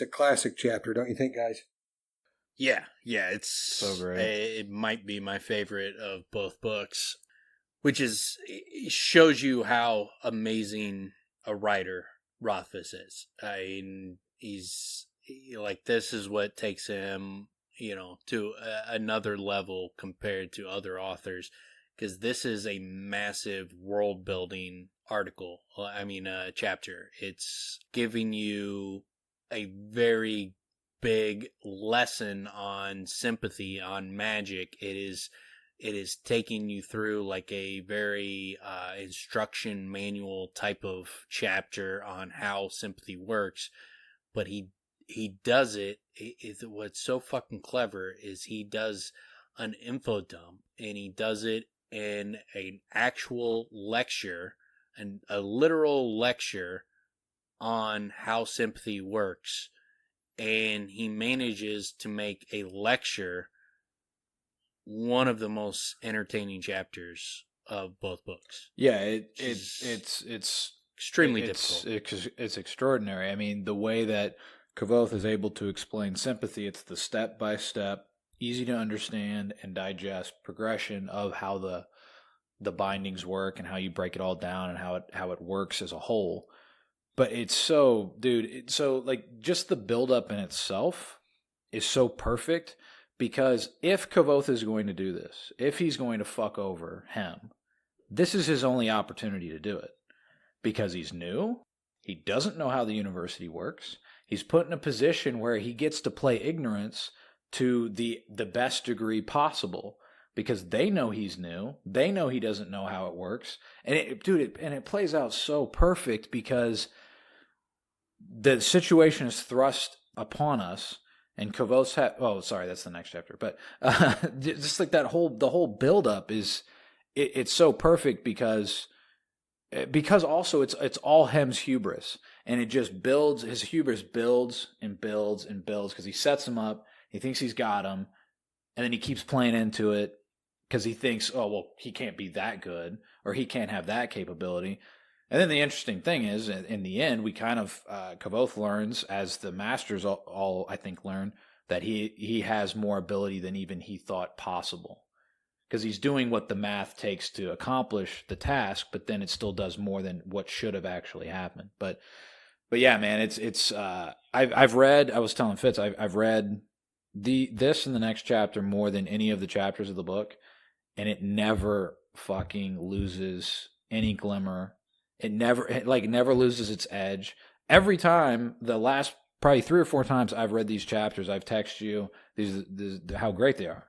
It's a classic chapter, don't you think, guys? Yeah, it's so great. It might be my favorite of both books, which is it shows you how amazing a writer Rothfuss is. I mean, he's like, this is what takes him, to another level compared to other authors, because this is a massive world building chapter. It's giving you a very big lesson on sympathy, on magic. It is taking you through like a very instruction manual type of chapter on how sympathy works, but he does it. What's so fucking clever is he does an info dump, and he does it in an actual lecture, and a literal lecture on how sympathy works, and he manages to make a lecture one of the most entertaining chapters of both books. Yeah, it's extremely difficult. It's extraordinary. I mean, the way that Kvothe is able to explain sympathy, it's the step-by-step, easy to understand and digest progression of how the bindings work and how you break it all down and how it works as a whole. But it's so, dude, like, just the build-up in itself is so perfect, because if Kvothe is going to do this, if he's going to fuck over Hemme, this is his only opportunity to do it. Because he's new, he doesn't know how the university works, he's put in a position where he gets to play ignorance to the best degree possible, because they know he's new, they know he doesn't know how it works, and it plays out so perfect, because the situation is thrust upon us, and Kvothe's that's the next chapter, but just like the whole build up is it's so perfect, because also it's all Hemme's hubris, and it just builds. His hubris builds and builds and builds, because he sets him up, he thinks he's got him, and then he keeps playing into it, because he thinks, oh well, he can't be that good, or he can't have that capability. And then the interesting thing is, in the end, we kind of Kvothe learns, as the masters all I think learn, that he has more ability than even he thought possible, because he's doing what the math takes to accomplish the task, but then it still does more than what should have actually happened. But yeah, man, it's I've read. I was telling Fitz, I've read this and the next chapter more than any of the chapters of the book, and it never fucking loses any glimmer. It never loses its edge. Every time, the last probably 3 or 4 times I've read these chapters, I've texted you these how great they are.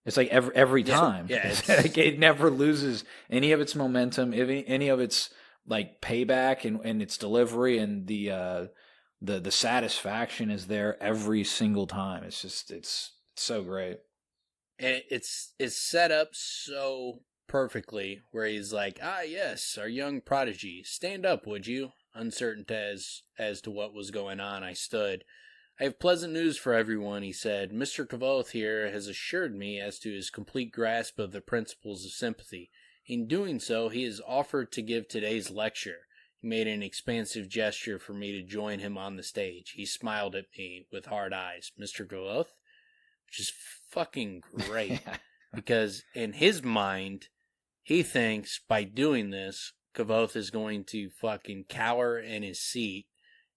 It's like every time. Yeah, like, it never loses any of its momentum, any of its like payback and its delivery, and the satisfaction is there every single time. It's just it's so great. And it's set up so perfectly, where he's like, yes, our young prodigy, stand up, would you? Uncertain as to what was going on, I stood. I have pleasant news for everyone, he said. Mr. Kvothe here has assured me as to his complete grasp of the principles of sympathy. In doing so, he has offered to give today's lecture. He made an expansive gesture for me to join him on the stage. He smiled at me with hard eyes. Mr. Kvothe? Which is fucking great. Because in his mind, he thinks by doing this, Kvothe is going to fucking cower in his seat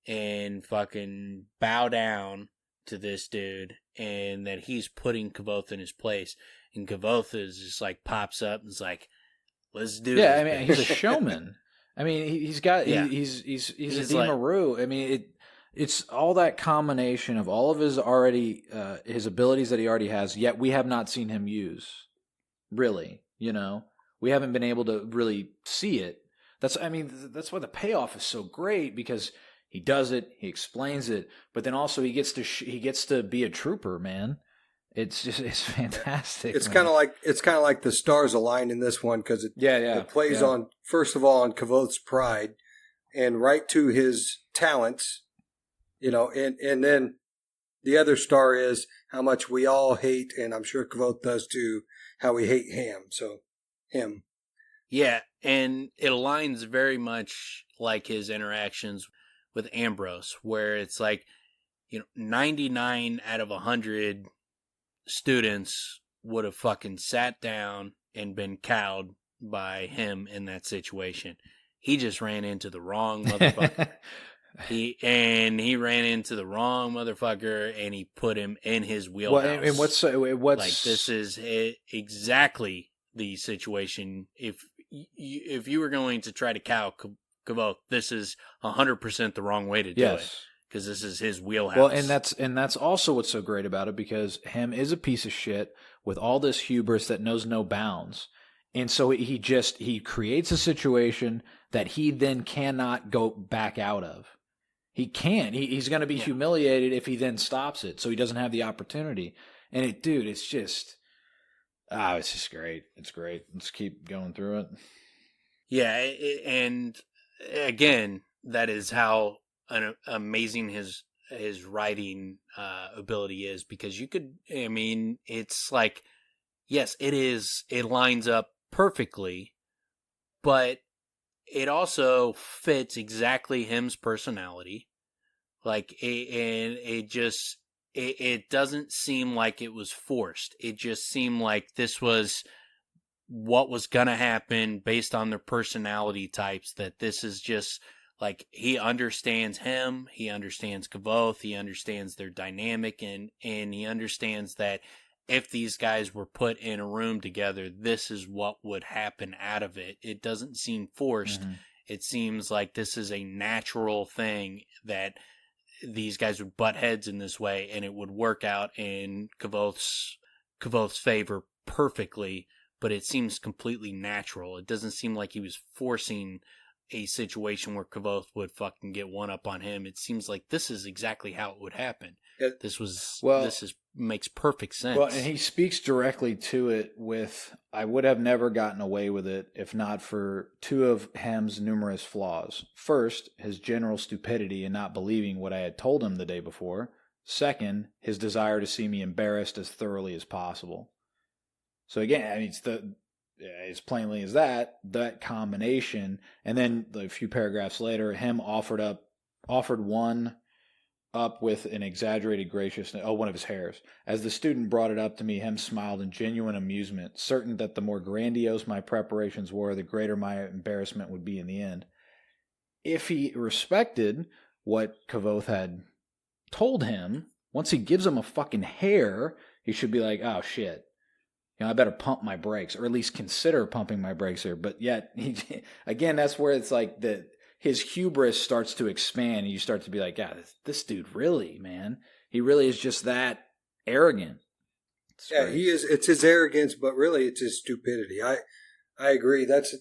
and fucking bow down to this dude, and that he's putting Kvothe in his place. And Kvothe is just like, pops up and is like, let's do it. Yeah, I mean, he's a showman. I mean, he's got he's a Demaroo. I mean, it's all that combination of all of his his abilities that he already has, yet we have not seen him use. Really, we haven't been able to really see it. That's why the payoff is so great, because he does it, he explains it, but then also he gets to be a trooper, man. It's fantastic. It's kind of like the stars aligned in this one, because it plays on, first of all, on Kvothe's pride, and right to his talents, and then the other star is how much we all hate, and I'm sure Kvothe does too, how we hate him. Yeah, and it aligns very much like his interactions with Ambrose, where it's like 99 out of 100 students would have fucking sat down and been cowed by him in that situation. He just ran into the wrong motherfucker. He ran into the wrong motherfucker, and he put him in his wheelhouse. Well, and what's like, this is exactly the situation. If you were going to try to cow Kavoth, this is 100% the wrong way to do it, because this is his wheelhouse. Well, and that's also what's so great about it, because Hemme is a piece of shit with all this hubris that knows no bounds. And so he creates a situation that he then cannot go back out of. He can't. He's going to be humiliated if he then stops it. So he doesn't have the opportunity. And it's just great. It's great. Let's keep going through it. Yeah. And again, that is how amazing his writing ability is, because it's like, yes, it lines up perfectly, but it also fits exactly Hemme's personality. Like, it doesn't seem like it was forced. It just seemed like this was what was going to happen based on their personality types, that this is just like, he understands Hemme, he understands Kavoth, he understands their dynamic, and he understands that if these guys were put in a room together, this is what would happen out of it. It doesn't seem forced. Mm-hmm. It seems like this is a natural thing, that these guys would butt heads in this way, and it would work out in Kavoth's favor perfectly, but it seems completely natural. It doesn't seem like he was forcing a situation where Kavoth would fucking get one up on him. It seems like this is exactly how it would happen. Makes perfect sense. Well, and he speaks directly to it with, I would have never gotten away with it if not for two of Hemme's numerous flaws. First, his general stupidity in not believing what I had told him the day before. Second, his desire to see me embarrassed as thoroughly as possible. So again, it's as plainly as that combination. And then a few paragraphs later, Hemme offered one up with an exaggerated graciousness. One of his hairs. As the student brought it up to me, Hemme smiled in genuine amusement, certain that the more grandiose my preparations were, the greater my embarrassment would be in the end. If he respected what Kavoth had told him, once he gives him a fucking hair, he should be like, oh shit, I better pump my brakes, or at least consider pumping my brakes here. But yet, again, that's where it's like his hubris starts to expand, and you start to be like, yeah, this dude really, man, he really is just that arrogant. He is. It's his arrogance, but really it's his stupidity. I agree. That's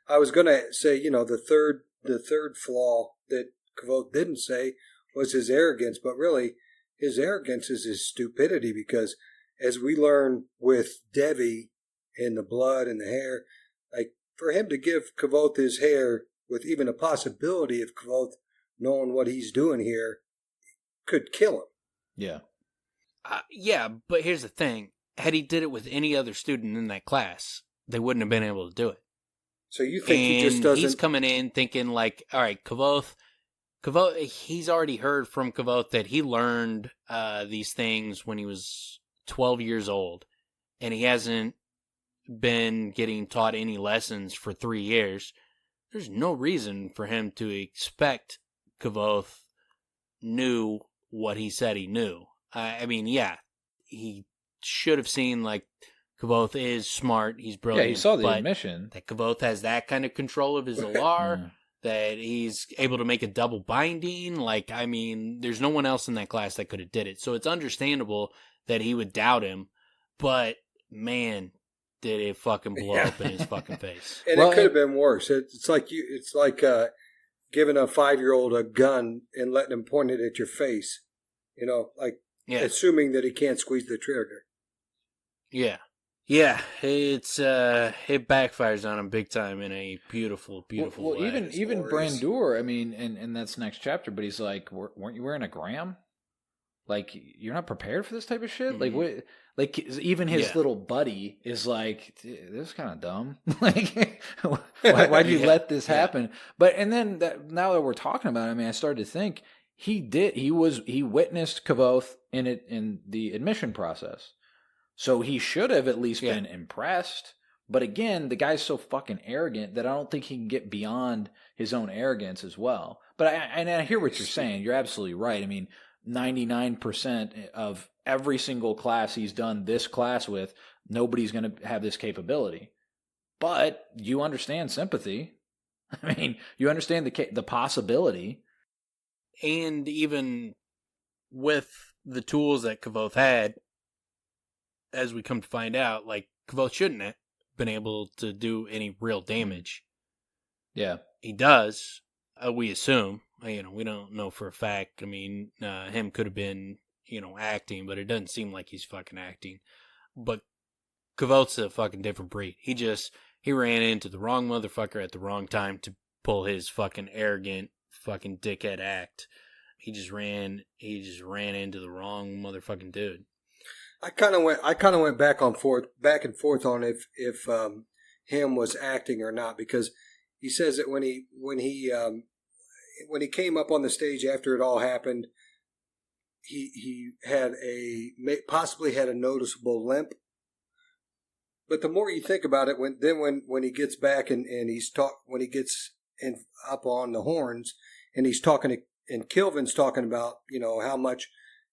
I was going to say, the third flaw that Kavoth didn't say was his arrogance, but really his arrogance is his stupidity, because as we learn with Devi and the blood and the hair, like, for him to give Kavoth his hair with even a possibility of Kavoth knowing what he's doing here could kill him. Yeah. Yeah, but here's the thing. Had he did it with any other student in that class, they wouldn't have been able to do it. So you think he just doesn't... He's coming in thinking like, all right, Kavoth, he's already heard from Kavoth that he learned these things when he was 12 years old, and he hasn't been getting taught any lessons for 3 years. There's no reason for him to expect Kavoth knew what he said he knew. He should have seen, like, Kavoth is smart, he's brilliant. Yeah, he saw the admission. That Kavoth has that kind of control of his Alar, that he's able to make a double binding. Like, there's no one else in that class that could have did it. So it's understandable that he would doubt him, but, man, did it fucking blow up in his fucking face. And it could have been worse. It's like giving a 5-year-old a gun and letting him point it at your face. Assuming that he can't squeeze the trigger. Yeah. Yeah, it backfires on him big time in a beautiful, beautiful way. Even Brandur, and that's next chapter, but he's like, weren't you wearing a gram? Like, you're not prepared for this type of shit? Mm-hmm. Like, what? Like, even his little buddy is like, this is kind of dumb. Like, why'd you let this happen? But, and then now that we're talking about it, I started to think, He witnessed Kavoth in the admission process. So he should have at least been impressed. But again, the guy's so fucking arrogant that I don't think he can get beyond his own arrogance as well. But I hear what you're saying. You're absolutely right. I mean, 99% of every single class he's done this class with, nobody's going to have this capability. But you understand sympathy. I mean, you understand the possibility. And even with the tools that Kavoth had, as we come to find out, like, Kavoth shouldn't have been able to do any real damage. Yeah. He does, we assume. We don't know for a fact. I mean, him could have been, acting, but it doesn't seem like he's fucking acting. But Kavoth's a fucking different breed. He ran into the wrong motherfucker at the wrong time to pull his fucking arrogant fucking dickhead act. He just ran into the wrong motherfucking dude. I kind of went back and forth on if Hemme was acting or not, because he says that when he came up on the stage after it all happened, he had possibly had a noticeable limp. But the more you think about it, when he gets back and when he gets up on the horns and he's talking and Kilvin's talking about how much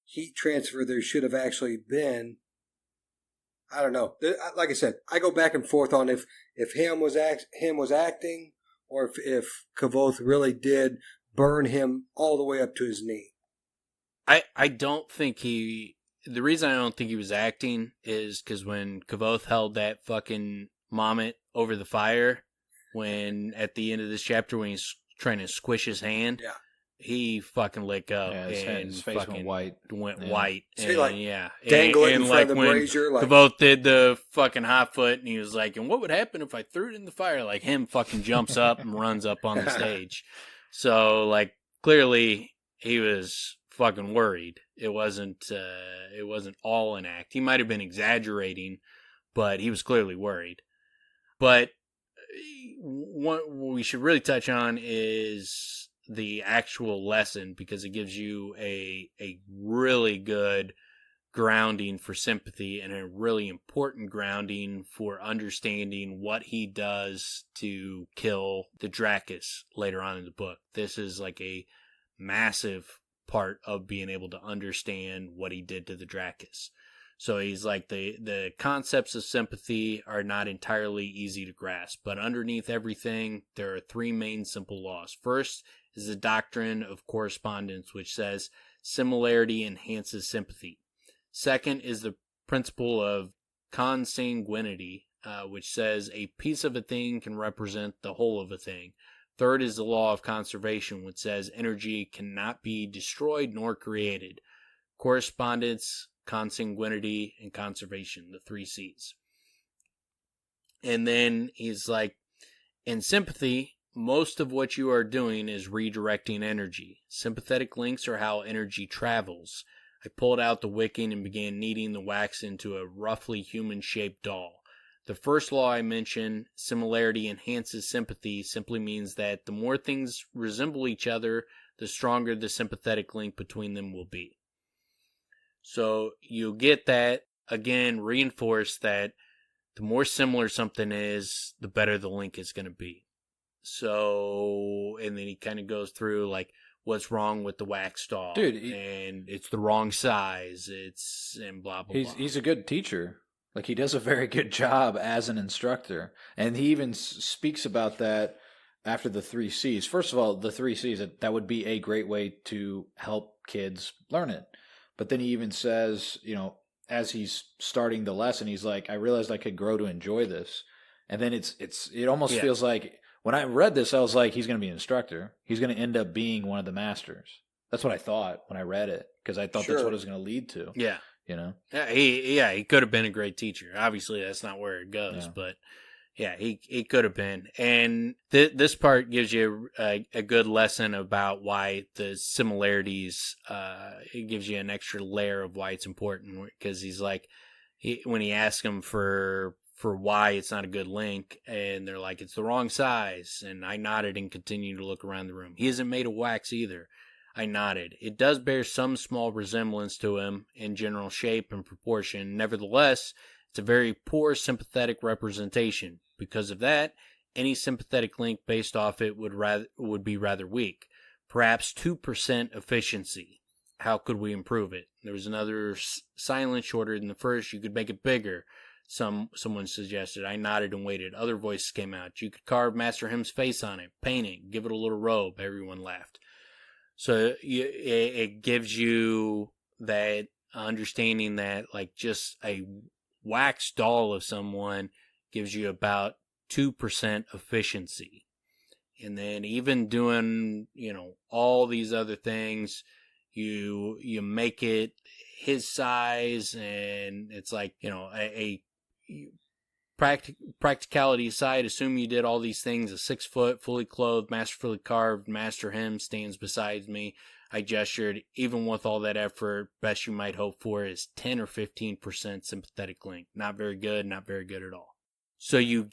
heat transfer there should have actually been. I don't know. Like I said, I go back and forth on if Hemme was acting, or if Kavoth really did burn him all the way up to his knee. I don't think the reason I don't think he was acting is because when Kavoth held that fucking Mommet over the fire, when at the end of this chapter when he's trying to squish his hand, he fucking let go. Yeah, his face went white. White. So he dangle it in front of the brazier. Like Kavoth did the fucking hot foot, and he was like, and what would happen if I threw it in the fire? Like, him fucking jumps up and runs up on the stage. So, like, clearly he was fucking worried. It wasn't all an act. He might have been exaggerating, but he was clearly worried. But what we should really touch on is the actual lesson, because it gives you a really good grounding for sympathy and a really important grounding for understanding what he does to kill the Dracus later on in the book. This is like a massive part of being able to understand what he did to the Dracus. So he's like, the concepts of sympathy are not entirely easy to grasp, but underneath everything, there are three main simple laws. First is the doctrine of correspondence, which says similarity enhances sympathy. Second is the principle of consanguinity, which says a piece of a thing can represent the whole of a thing. Third is the law of conservation, which says energy cannot be destroyed nor created. Correspondence, consanguinity, and conservation, the three C's. And then he's like, in sympathy, most of what you are doing is redirecting energy. Sympathetic links are how energy travels. I pulled out the wicking and began kneading the wax into a roughly human-shaped doll. The first law I mentioned, similarity enhances sympathy, simply means that the more things resemble each other, the stronger the sympathetic link between them will be. So you get that, again, reinforce that the more similar something is, the better the link is going to be. So, and then he kind of goes through, like, what's wrong with the wax doll. Dude, and it's the wrong size, and blah, blah, blah. He's a good teacher. Like, he does a very good job as an instructor. And he even speaks about that after the 3 C's. First of all, the 3 C's, that would be a great way to help kids learn it. But then he even says, as he's starting the lesson, he's like, I realized I could grow to enjoy this. And then it almost feels like, when I read this, I was like, he's going to be an instructor. He's going to end up being one of the masters. That's what I thought when I read it, because I thought that's what it was going to lead to. Yeah. Yeah, he could have been a great teacher. Obviously, that's not where it goes, but yeah, he could have been. And this part gives you a good lesson about why the similarities, it gives you an extra layer of why it's important, because he's like, when he asks him for why it's not a good link, and they're like, it's the wrong size, and I nodded and continued to look around the room. He isn't made of wax either. I nodded. It does bear some small resemblance to him in general shape and proportion. Nevertheless, it's a very poor sympathetic representation. Because of that, any sympathetic link based off it would be rather weak. Perhaps 2% efficiency. How could we improve it? There was another silence shorter than the first. You could make it bigger. Someone suggested. I nodded and waited. Other voices came out. You could carve Master Hemme's face on it, paint it, give it a little robe. Everyone laughed. So it gives you that understanding that like just a wax doll of someone gives you about 2% efficiency. And then even doing, all these other things, you make it his size, and it's like, practicality aside, assume you did all these things. A 6 foot, fully clothed, masterfully carved Master Hemme stands beside me. I gestured. Even with all that effort, best you might hope for is 10 or 15% sympathetic link. Not very good, not very good at all. So you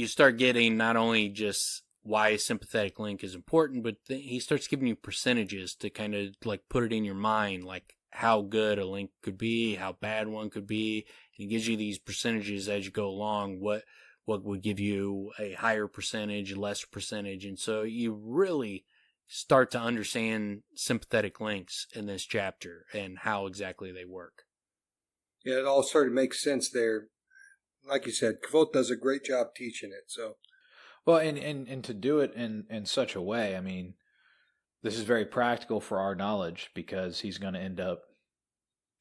start getting not only just why a sympathetic link is important, but he starts giving you percentages to kind of like put it in your mind, like how good a link could be, how bad one could be. And he gives you these percentages as you go along, what would give you a higher percentage, lesser percentage. And so you really start to understand sympathetic links in this chapter and how exactly they work. Yeah, it all started to make sense there. Like you said, Kvothe does a great job teaching it. So, well, and to do it in such a way, I mean, this is very practical for our knowledge because he's going to end up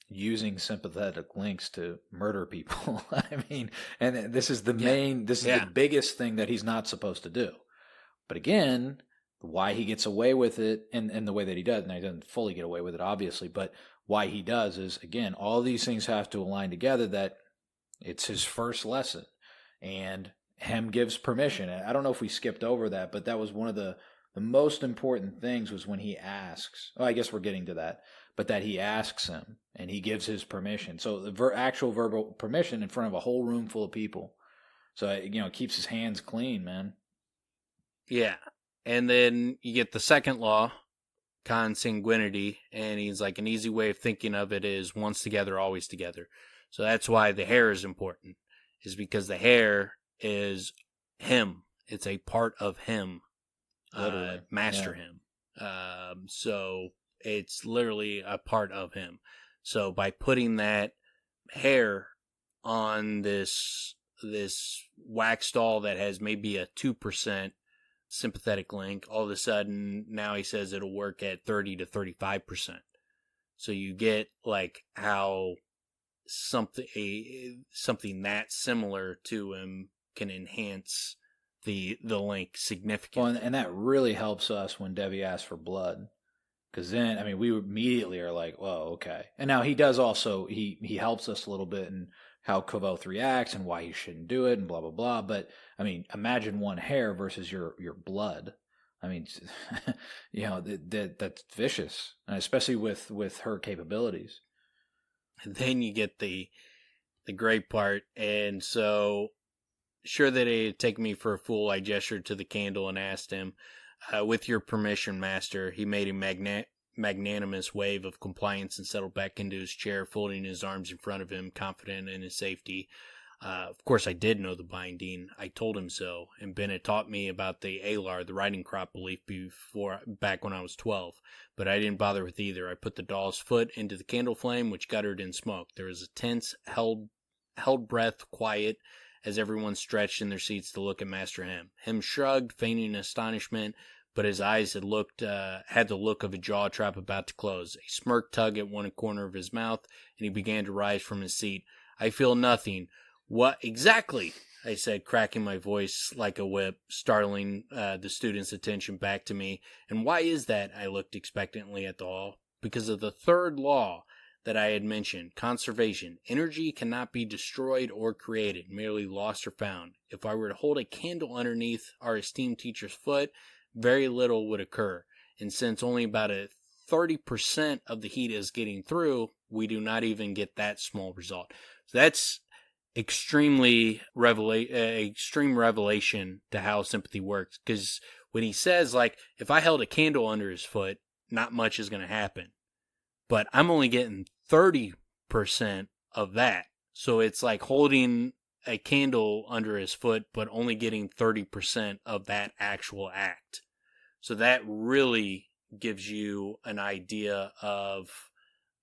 using sympathetic links to murder people. I mean, and this is the the biggest thing that he's not supposed to do. But again, why he gets away with it in the way that he does, and he doesn't fully get away with it, obviously, but why he does is, again, all these things have to align together that it's his first lesson. And Hemme gives permission. I don't know if we skipped over that, but that was one of the most important things was when he asks. Oh, I guess we're getting to that. But that he asks him, and he gives his permission. So the actual verbal permission in front of a whole room full of people. So, it keeps his hands clean, man. Yeah. And then you get the second law, consanguinity, and he's like, an easy way of thinking of it is once together, always together. So that's why the hair is important, is because the hair is him. It's a part of him, Master Hemme. So it's literally a part of him. So by putting that hair on this wax doll that has maybe a 2% sympathetic link, all of a sudden now he says it'll work at 30 to 35%. So you get like how something that similar to him can enhance the link significantly. Well, and that really helps us when Debbie asks for blood. Because then, I mean, we immediately are like, "Whoa, okay." And now he does also, he helps us a little bit in how Kvothe reacts and why he shouldn't do it and blah, blah, blah. But, I mean, imagine one hair versus your blood. I mean, that's vicious, and especially with her capabilities. And then you get the great part. And so, sure that it had taken me for a fool, I gestured to the candle and asked him, with your permission, Master. He made a magnanimous wave of compliance and settled back into his chair, folding his arms in front of him, confident in his safety. Of course, I did know the binding. I told him so, and Bennett taught me about the Alar, the riding crop belief, back when I was 12. But I didn't bother with either. I put the doll's foot into the candle flame, which guttered in smoke. There was a tense, held breath, quiet, as everyone stretched in their seats to look at Master Hemme. Hemme shrugged, feigning astonishment, but his eyes had the look of a jaw trap about to close. A smirk tugged at one corner of his mouth, and he began to rise from his seat. I feel nothing. What exactly? I said, cracking my voice like a whip, startling the student's attention back to me. And why is that? I looked expectantly at the hall. Because of the third law that I had mentioned, conservation. Energy cannot be destroyed or created, merely lost or found. If I were to hold a candle underneath our esteemed teacher's foot, very little would occur. And since only about 30% of the heat is getting through, we do not even get that small result. So that's extreme revelation to how sympathy works. Because when he says, like, if I held a candle under his foot, not much is going to happen. But I'm only getting 30% of that. So it's like holding a candle under his foot, but only getting 30% of that actual act. So that really gives you an idea of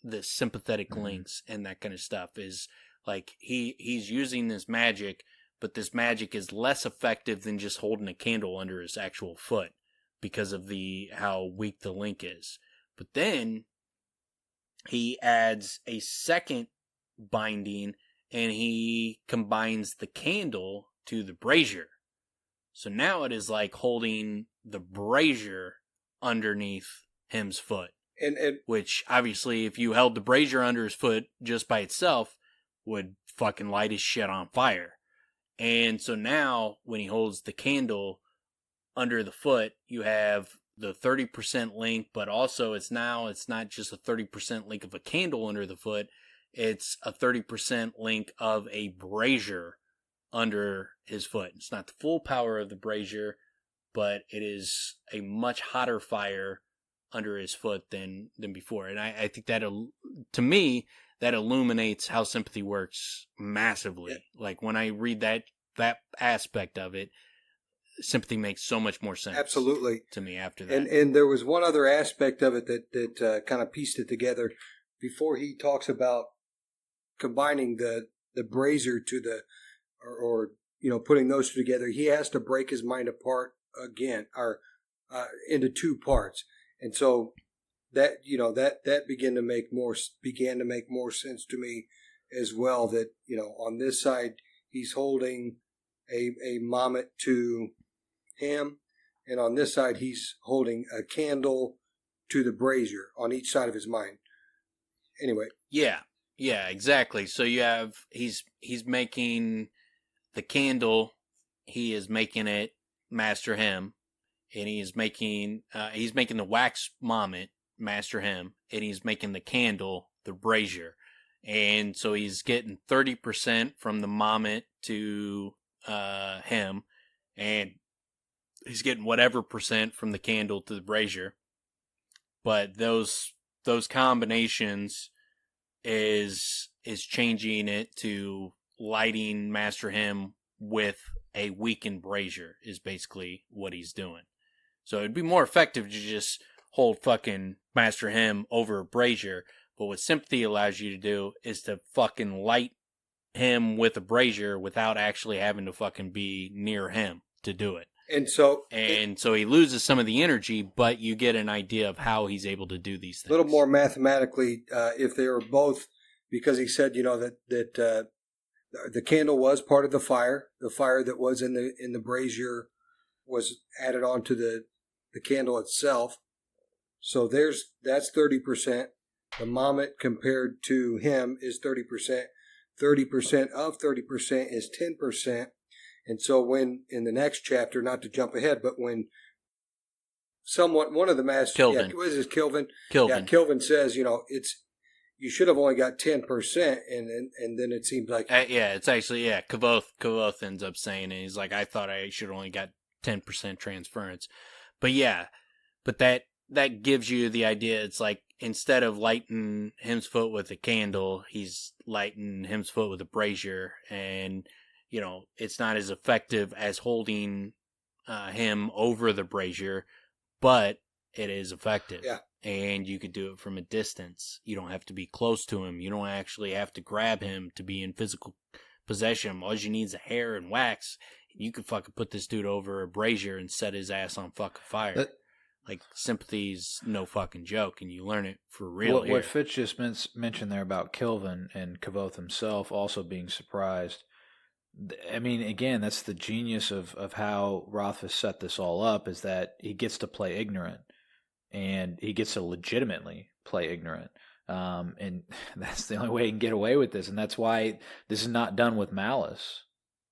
the sympathetic links and that kind of stuff. Is like he's using this magic, but this magic is less effective than just holding a candle under his actual foot because of how weak the link is. But then he adds a second binding and he combines the candle to the brazier. So now it is like holding the brazier underneath Hemme's foot. And which obviously if you held the brazier under his foot just by itself would fucking light his shit on fire. And so now when he holds the candle under the foot, you have the 30% link, but also it's not just a 30% link of a candle under the foot, it's a 30% link of a brazier under his foot. It's not the full power of the brazier, but it is a much hotter fire under his foot than before. And I think that, to me, that illuminates how sympathy works massively. Yeah. Like when I read that aspect of it, sympathy makes so much more sense. Absolutely. To me after that. And there was one other aspect of it that kind of pieced it together before he talks about combining the brazier to or putting those two together. He has to break his mind apart again, or into two parts. And so that began to make more sense to me as well. That on this side he's holding a Mamet to him, and on this side he's holding a candle to the brazier on each side of his mind. Anyway. Yeah, exactly. So you have he's making the candle, he is making it Master Hemme, and he's making the wax Mamet Master Hemme, and he's making the candle the brazier. And so he's getting 30% from the Mamet to Hemme, and he's getting whatever percent from the candle to the brazier. But those combinations is changing it to lighting Master Hemme with a weakened brazier is basically what he's doing. So it'd be more effective to just hold fucking Master Hemme over a brazier. But what sympathy allows you to do is to fucking light him with a brazier without actually having to fucking be near him to do it. And so he loses some of the energy, but you get an idea of how he's able to do these things. A little more mathematically, if they were both, because he said, that the candle was part of the fire. The fire that was in the brazier was added on to the candle itself. So that's 30%. The Mamet compared to him is 30%. 30% of 30% is 10%. And so when, in the next chapter, not to jump ahead, but when one of the masters, Kilvin. What is this, Kilvin? Kilvin. Yeah, Kilvin says, you should have only got 10%, and then it seems like... it's actually, Kavoth ends up saying it. He's like, I thought I should have only got 10% transference. But that gives you the idea. It's like, instead of lighting Hemme's foot with a candle, he's lighting Hemme's foot with a brazier, and it's not as effective as holding him over the brazier, but it is effective. Yeah. And you could do it from a distance. You don't have to be close to him. You don't actually have to grab him to be in physical possession. All you need is a hair and wax. You could fucking put this dude over a brazier and set his ass on fucking fire. Like, sympathy's no fucking joke, and you learn it for real. What Fitz just mentioned there about Kilvin and Kavoth himself also being surprised. I mean, again, that's the genius of how Rothfuss set this all up, is that he gets to play ignorant, and he gets to legitimately play ignorant. And that's the only way he can get away with this, and that's why this is not done with malice,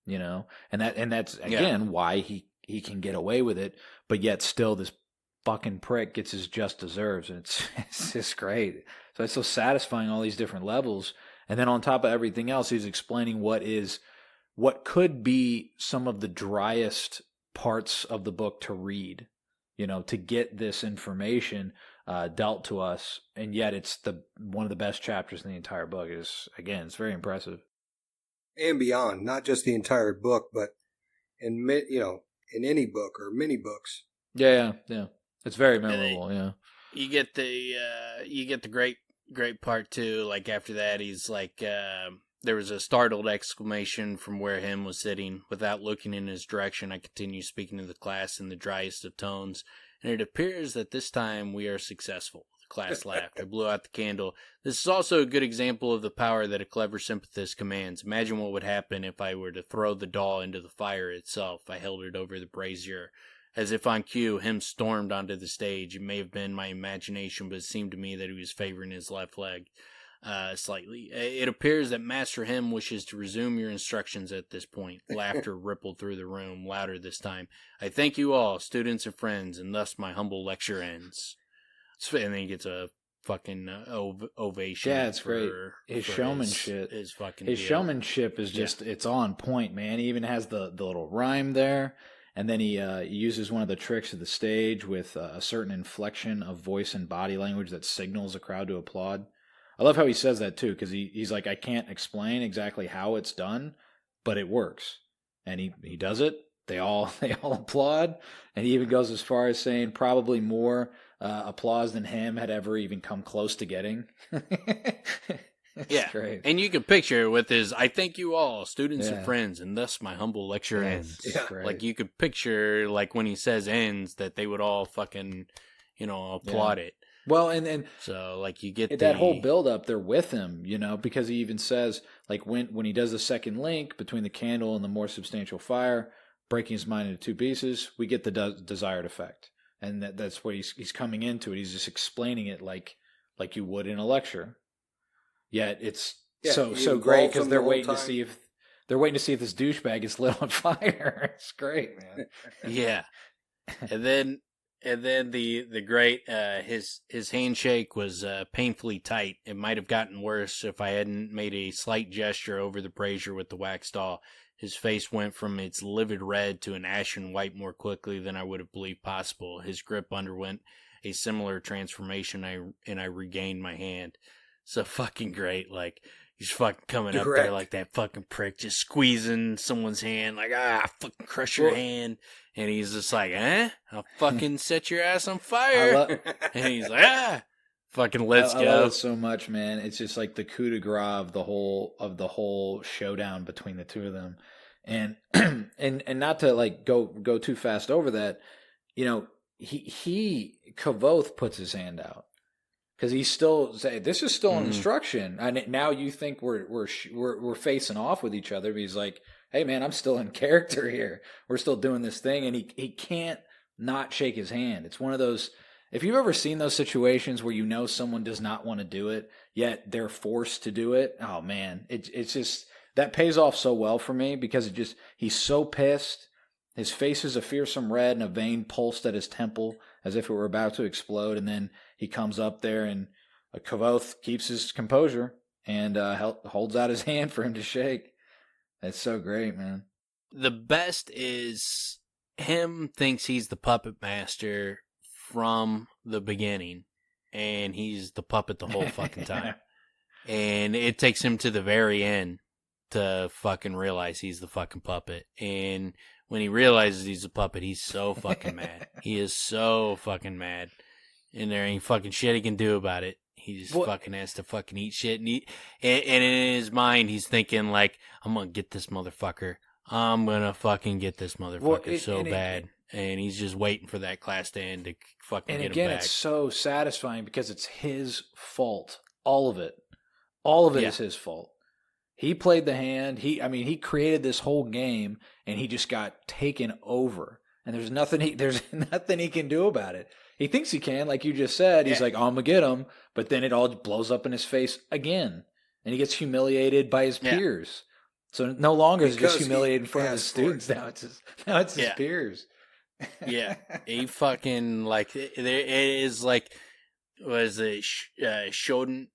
and that's again why he can get away with it, but yet still this fucking prick gets his just deserves, and it's just great. So it's so satisfying, all these different levels, and then on top of everything else, he's explaining what could be some of the driest parts of the book to read, to get this information dealt to us, and yet it's one of the best chapters in the entire book. It's very impressive. And beyond, not just the entire book, but in any book or many books. Yeah. It's very memorable. Yeah. You get the great part too. Like after that, he's like, there was a startled exclamation from where Hemme was sitting. Without looking in his direction, I continue speaking to the class in the driest of tones, and it appears that this time we are successful. The class laughed. I blew out the candle. This is also a good example of the power that a clever sympathist commands. Imagine what would happen if I were to throw the doll into the fire itself. I held it over the brazier. As if on cue, Hemme stormed onto the stage. It may have been my imagination, but it seemed to me that he was favoring his left leg slightly. It appears that Master Hemme wishes to resume your instructions at this point. Laughter rippled through the room, louder this time. I thank you all, students and friends, and thus my humble lecture ends. And then he gets a fucking ovation. Yeah, it's great. His showmanship. His showmanship is just, it's on point, man. He even has the little rhyme there. And then he uses one of the tricks of the stage with a certain inflection of voice and body language that signals a crowd to applaud. I love how he says that too, because he's like, I can't explain exactly how it's done, but it works. And he does it. They all applaud. And he even goes as far as saying probably more applause than Hemme had ever even come close to getting. Yeah, great. And you can picture with his, I thank you all, students and friends, and thus my humble lecture ends. Yeah. Like you could picture, like when he says ends, that they would all fucking, applaud it. Well, and so like you get that whole build up, they're with him, because he even says like when he does the second link between the candle and the more substantial fire, breaking his mind into two pieces, we get the desired effect, and that's what he's coming into it. He's just explaining it like you would in a lecture. Yet it's so great because they're waiting to see if this douchebag is lit on fire. It's great, man. Yeah, and then the great his handshake was painfully tight. It might have gotten worse if I hadn't made a slight gesture over the brazier with the wax doll. His face went from its livid red to an ashen white more quickly than I would have believed possible. His grip underwent a similar transformation, and I regained my hand. So fucking great, like he's fucking coming up there like that fucking prick, just squeezing someone's hand, like fucking crush your hand, and he's just like, I'll fucking set your ass on fire, and he's like, fucking let's go. I love it so much, man. It's just like the coup de grace of the whole showdown between the two of them, and and not to like go too fast over that, he Kavoth puts his hand out. Because he's still saying, this is still an instruction, and now you think we're facing off with each other. But he's like, hey man, I'm still in character here. We're still doing this thing, and he can't not shake his hand. It's one of those. If you've ever seen those situations where someone does not want to do it, yet they're forced to do it, oh man, it's just that pays off so well for me because he's so pissed. His face is a fearsome red, and a vein pulsed at his temple as if it were about to explode, and then he comes up there, and Kavoth keeps his composure and holds out his hand for him to shake. It's so great, man. The best is Hemme thinks he's the puppet master from the beginning, and he's the puppet the whole fucking time. And it takes him to the very end to fucking realize he's the fucking puppet. And when he realizes he's a puppet, he's so fucking mad. He is so fucking mad. And there ain't fucking shit he can do about it. He just fucking has to fucking eat shit. And in his mind, he's thinking like, I'm going to get this motherfucker. I'm going to fucking get this motherfucker bad. And he's just waiting for that class to end to fucking get him back. And again, it's so satisfying because it's his fault. All of it. All of it is his fault. He played the hand. He created this whole game, and he just got taken over. And there's nothing he can do about it. He thinks he can, like you just said. He's like, I'm gonna get him, but then it all blows up in his face again, and he gets humiliated by his peers. So no longer is he just humiliated in front of his students. Now it's his peers. Yeah, he fucking like it is like was it Schadenfreude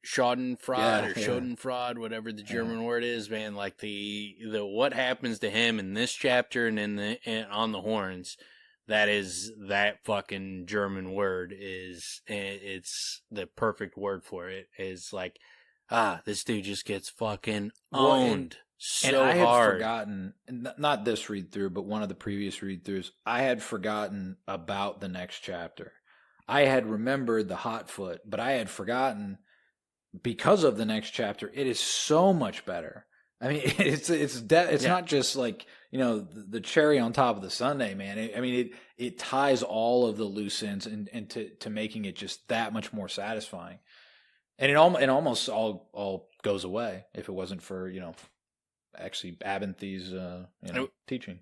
or Schadenfreude, whatever the German word is, man. Like the what happens to him in this chapter and on the horns, that fucking German word it's the perfect word for it. Is like, this dude just gets fucking owned so hard. And I had forgotten, not this read through, but one of the previous read throughs, I had forgotten about the next chapter. I had remembered the hot foot, but I had forgotten because of the next chapter. It is so much better. I mean, it's not just like, the cherry on top of the sundae, man. It ties all of the loose ends and to making it just that much more satisfying. And it almost all goes away if it wasn't for, actually Abenthy's teaching.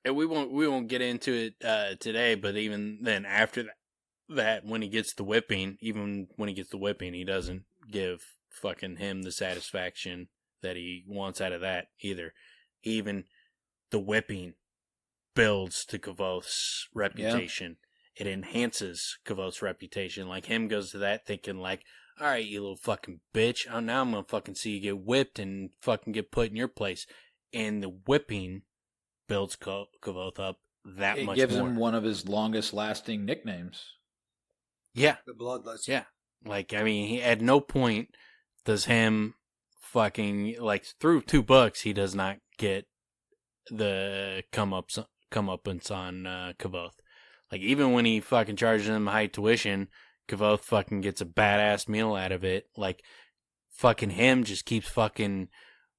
And we won't get into it today, but even then, after that, when he gets the whipping, he doesn't give fucking him the satisfaction that he wants out of that either. Even the whipping builds to Kavoth's reputation. Yeah. It enhances Kavoth's reputation. Like, him goes to that thinking like, all right, you little fucking bitch, now I'm gonna fucking see you get whipped and fucking get put in your place. And the whipping builds Kavoth up that much more. It gives him one of his longest lasting nicknames. Yeah. The Bloodlust. Yeah. Like, he at no point does him fucking, like, through 2 books, he does not get the comeuppance on Kavoth. Like, even when he fucking charges him high tuition, Kavoth fucking gets a badass meal out of it. Like, fucking him just keeps fucking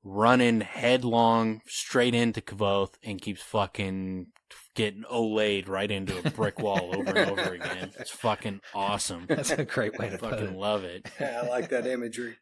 running headlong straight into Kavoth and keeps fucking getting olayed right into a brick wall over and over again. It's fucking awesome. That's a great way to fucking love it. Yeah, I like that imagery.